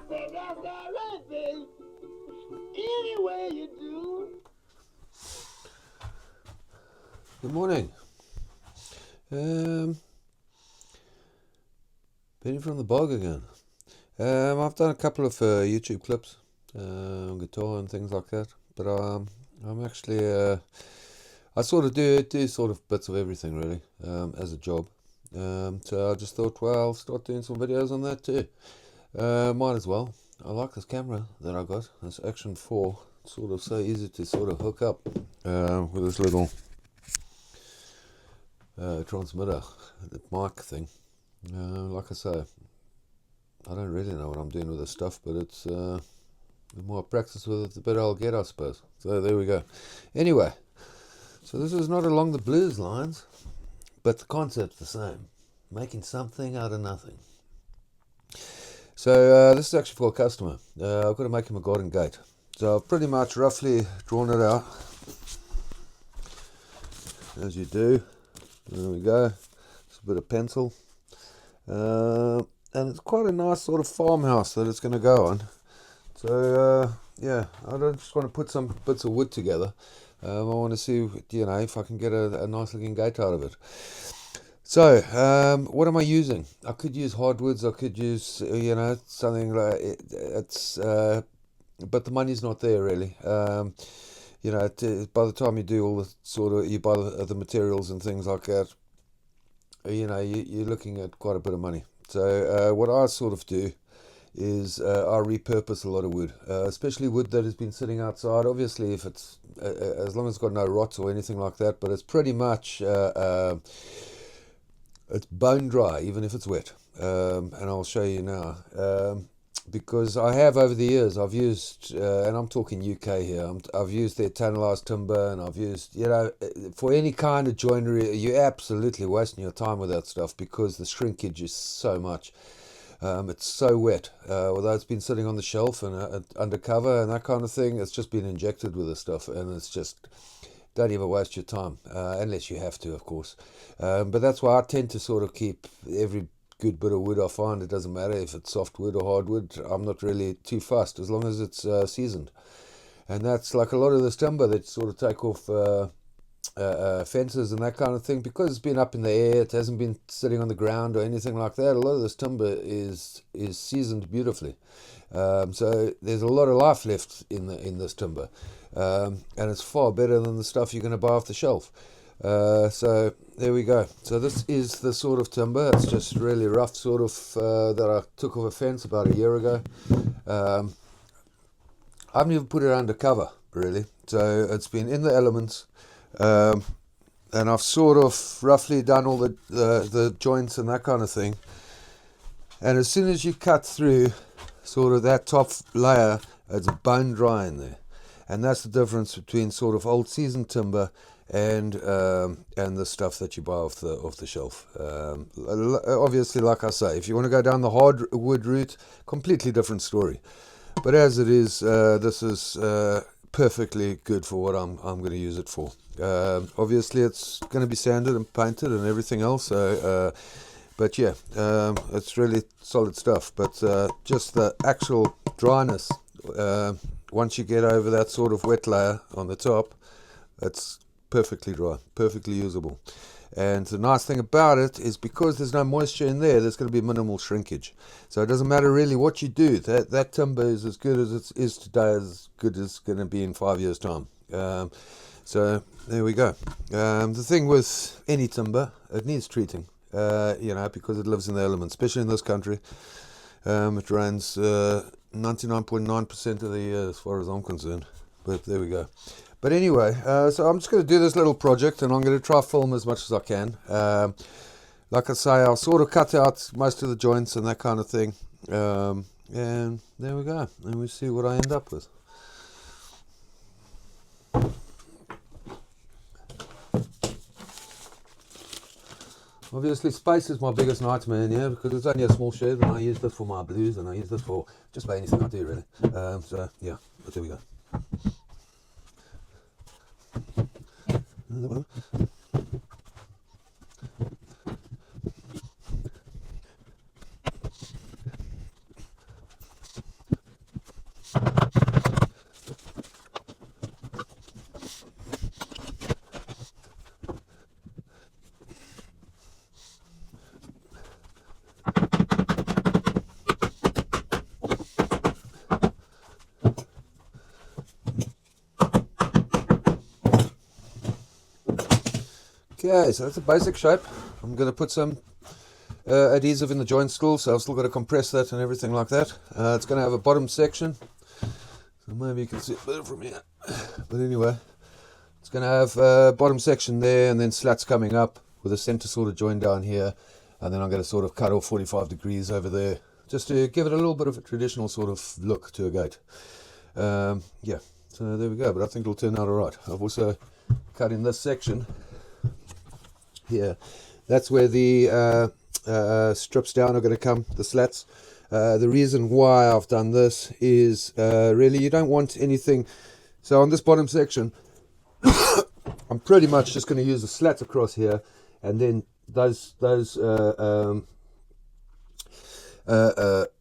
said that's all right, babe. Any way you do. Good morning. Benny from the bog again. I've done a couple of YouTube clips, guitar and things like that. But I'm actually I sort of do sort of bits of everything really, as a job. So I just thought, well, I'll start doing some videos on that too. Might as well. I like this camera that I got. This Action 4. It's sort of so easy to sort of hook up with this little transmitter, the mic thing. Like I say, I don't really know what I'm doing with this stuff, but it's the more I practice with it, the better I'll get, I suppose. So there we go. Anyway, so this is not along the blues lines, but the concept's the same. Making something out of nothing. So this is actually for a customer. I've got to make him a garden gate. So I've pretty much roughly drawn it out, as you do. There we go. Just a bit of pencil. And it's quite a nice sort of farmhouse that it's going to go on. So yeah, I just want to put some bits of wood together. I want to see, if I can get a nice looking gate out of it. So what am I using? I could use hardwoods. I could use something like it's. But the money's not there really. By the time you do all the sort of, you buy the materials and things like that, you're looking at quite a bit of money. So what I sort of do is I repurpose a lot of wood, especially wood that has been sitting outside. Obviously, if it's as long as it's got no rots or anything like that, but it's pretty much it's bone dry, even if it's wet. And I'll show you now. Because I have over the years, I've used, and I'm talking UK here, I've used their tannalized timber, and I've used, for any kind of joinery, you're absolutely wasting your time with that stuff because the shrinkage is so much. It's so wet, although it's been sitting on the shelf and undercover and that kind of thing, it's just been injected with this stuff, and it's just, don't even waste your time, unless you have to, of course. But that's why I tend to sort of keep every good bit of wood I find. It doesn't matter if it's softwood or hardwood. I'm not really too fussed as long as it's seasoned. And that's like a lot of this timber that sort of take off fences and that kind of thing, because it's been up in the air, it hasn't been sitting on the ground or anything like that. A lot of this timber is seasoned beautifully. So there's a lot of life left in this timber, and it's far better than the stuff you're going to buy off the shelf. So there we go. So this is the sort of timber. It's just really rough sort of that I took off a fence about a year ago. I haven't even put it under cover really, so it's been in the elements, and I've sort of roughly done all the joints and that kind of thing. And as soon as you cut through sort of that top layer, it's bone dry in there. And that's the difference between sort of old seasoned timber and the stuff that you buy off the shelf. Obviously, like I say, if you want to go down the hardwood route, completely different story. But as it is, this is perfectly good for what I'm going to use it for. Obviously, it's going to be sanded and painted and everything else. But yeah, it's really solid stuff. But just the actual dryness, once you get over that sort of wet layer on the top, it's perfectly dry, perfectly usable. And the nice thing about it is because there's no moisture in there, there's going to be minimal shrinkage. So it doesn't matter really what you do. That timber is as good as it is today, as good as it's going to be in 5 years' time. So there we go. The thing with any timber, it needs treating, because it lives in the elements, especially in this country. It rains 99.9% of the year as far as I'm concerned. But there we go. But anyway, so I'm just going to do this little project, and I'm going to try film as much as I can. Like I say, I'll sort of cut out most of the joints and that kind of thing. And there we go. And we see what I end up with. Obviously, space is my biggest nightmare in here because it's only a small shed, and I use this for my blues, and I use this for just about anything I do, really. So, yeah, but there we go. Okay, so that's a basic shape. I'm going to put some adhesive in the joint still, so I've still got to compress that and everything like that. It's going to have a bottom section, so maybe you can see it better from here. But anyway, it's going to have a bottom section there, and then slats coming up with a center sort of join down here, and then I'm going to sort of cut off 45 degrees over there, just to give it a little bit of a traditional sort of look to a gate. Yeah, so there we go, but I think it'll turn out alright. I've also cut in this section here. That's where the strips down are going to come, the slats. The reason why I've done this is really you don't want anything. So on this bottom section, I'm pretty much just going to use the slats across here, and then those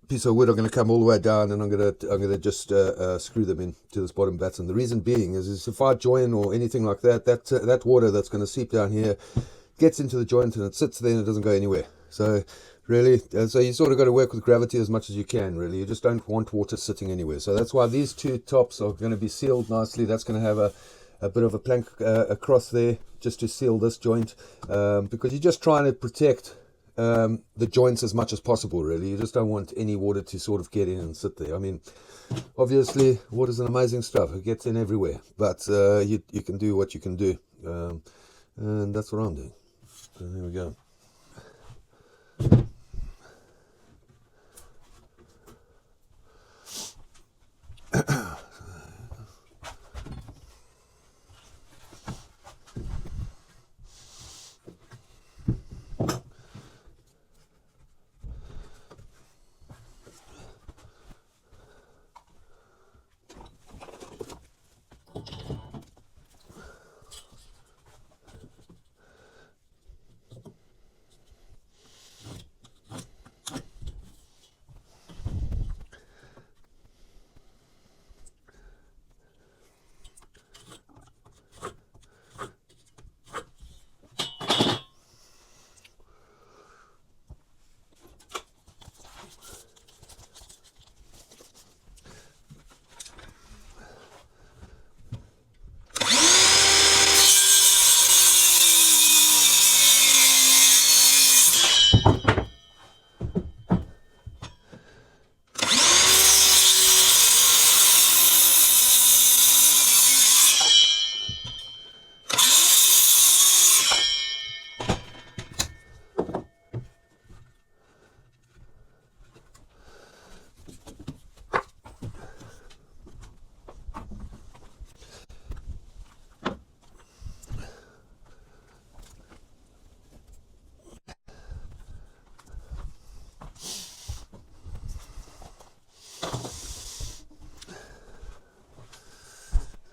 piece of wood are going to come all the way down, and I'm going to just screw them in to this bottom batten. The reason being is if I join or anything like that, that water that's going to seep down here gets into the joint and it sits there and it doesn't go anywhere. So really, so you sort of got to work with gravity as much as you can. Really, you just don't want water sitting anywhere. So that's why these two tops are going to be sealed nicely. That's going to have a bit of a plank across there just to seal this joint, because you're just trying to protect the joints as much as possible. Really, you just don't want any water to sort of get in and sit there. I mean, obviously water's an amazing stuff, it gets in everywhere, but you can do what you can do, and that's what I'm doing. So there we go.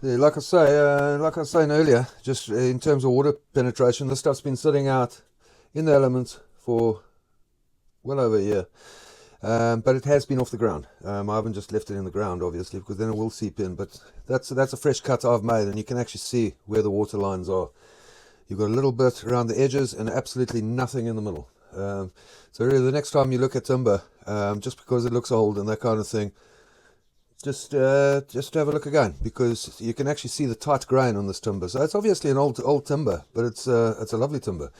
Yeah, like I was saying earlier, just in terms of water penetration, this stuff's been sitting out in the elements for well over a year, but it has been off the ground. I haven't just left it in the ground, obviously, because then it will seep in. But that's a fresh cut I've made, and you can actually see where the water lines are. You've got a little bit around the edges and absolutely nothing in the middle. So really, the next time you look at timber, just because it looks old and that kind of thing, just have a look again, because you can actually see the tight grain on this timber. So it's obviously an old timber, but it's a lovely timber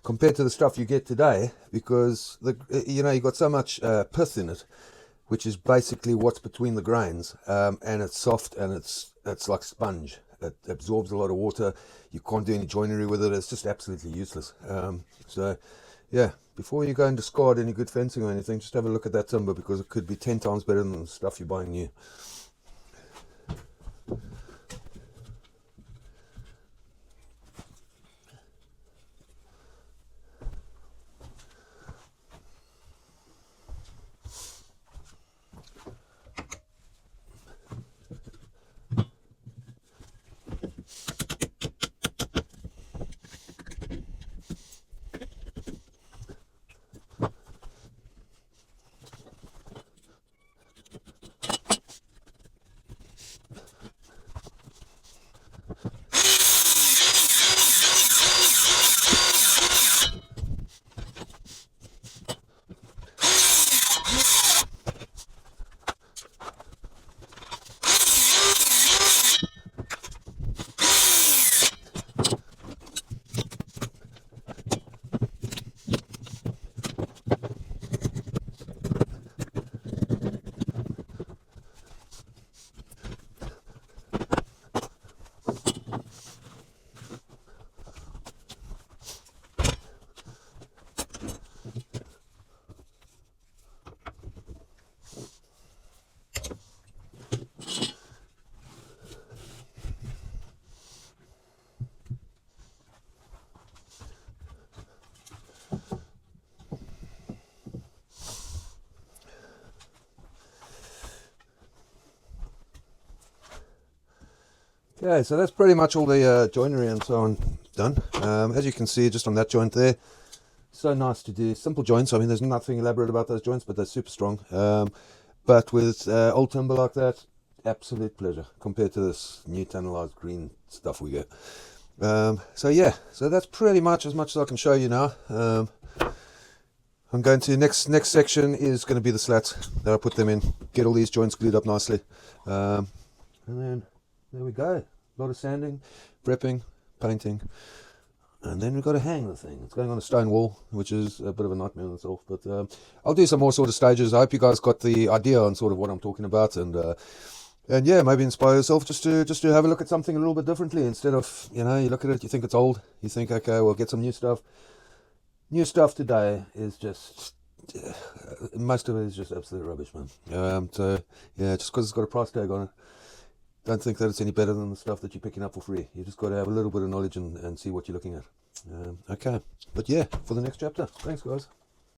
compared to the stuff you get today, because you've got so much pith in it, which is basically what's between the grains, and it's soft and it's like sponge. It absorbs a lot of water. You can't do any joinery with it. It's just absolutely useless. So yeah, before you go and discard any good fencing or anything, just have a look at that timber, because it could be 10 times better than the stuff you're buying new. Okay, so that's pretty much all the joinery and so on done. As you can see, just on that joint there, so nice to do simple joints. I mean, there's nothing elaborate about those joints, but they're super strong. But with old timber like that, absolute pleasure compared to this new tannalized green stuff we get. So yeah, so that's pretty much as I can show you now. I'm going to next section is going to be the slats that I put them in, get all these joints glued up nicely, and then there we go. A lot of sanding, prepping, painting, and then we've got to hang the thing. It's going on a stone wall, which is a bit of a nightmare in itself, but I'll do some more sort of stages. I hope you guys got the idea on sort of what I'm talking about, and yeah, maybe inspire yourself just to have a look at something a little bit differently. Instead of, you know, you look at it, you think it's old, you think, okay, well, get some new stuff. New stuff today is just, most of it is just absolute rubbish, man. So yeah, just because it's got a price tag on it, don't think that it's any better than the stuff that you're picking up for free. You just got to have a little bit of knowledge and see what you're looking at. Okay, but yeah, for the next chapter. Thanks, guys.